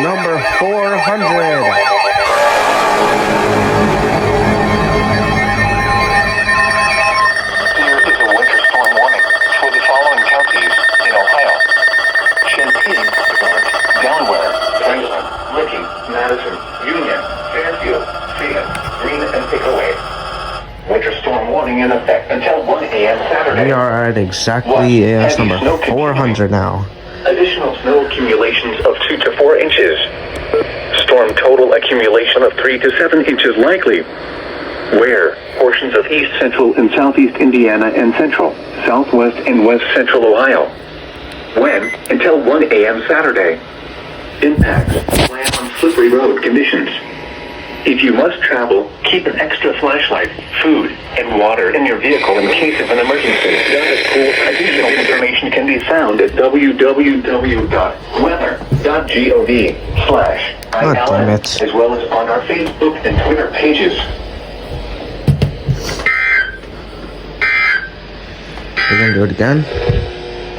number 400. Here is a winter storm warning for the following counties in Ohio: Champaign, Vermont, Delaware, Franklin, Licking, Madison, Union, Fairfield, Fayette, Greene, and Pickaway. Winter storm warning in effect until 1 a.m. Saturday. We are at exactly EAS number 400 now. Additional snow accumulations of 2 to 4 inches. Storm total accumulation of 3 to 7 inches likely. Where? Portions of east central and southeast Indiana and central, southwest and west central Ohio. When? Until 1 a.m. Saturday. Impacts. Plan on slippery road conditions. If you must travel, keep an extra flashlight, food, and water in your vehicle in case of an emergency. Additional information can be found at www.weather.gov/ILM, as well as on our Facebook and Twitter pages. We're gonna do it again?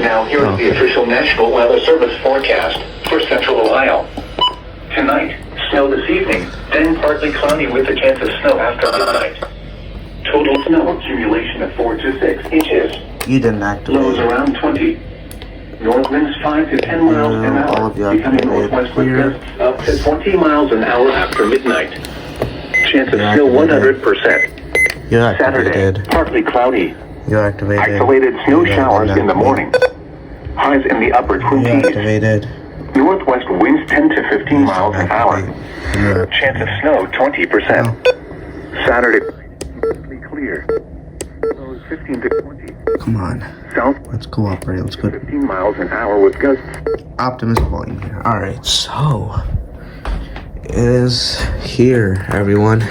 Now here is the official National Weather Service forecast for Central Ohio. Tonight, snow this evening, then partly cloudy with a chance of snow after midnight. Total snow accumulation of 4 to 6 inches. You didn't activate Lows it. around 20. North winds 5 to 10 miles an all hour, of you becoming activated northwest with here. gusts up to 20 miles an hour after midnight. Chance of You're snow activated. 100%. You're Saturday, activated. partly cloudy. You're activated. Isolated snow You're showers in the activated. morning. Highs in the upper You're 20s. activated. Northwest winds 10 to 15 miles an hour. You're Chance of snow 20%. Saturday, mostly clear. Lows 15 to 20. Come on. South Let's cooperate. Let's go. 15 miles an hour with gusts. Optimus volume here. Alright, so it is here, everyone.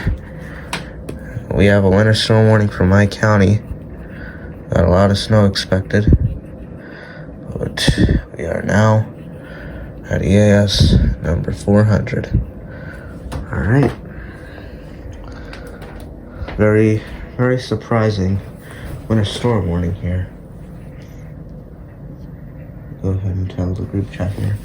We have a winter storm warning for my county. Got a lot of snow expected. But we are now at EAS number 400. Alright. Very, very surprising winter storm warning here. Go ahead and tell the group chat here.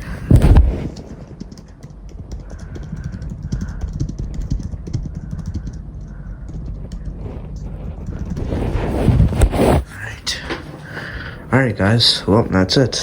Alright, guys. Well, that's it.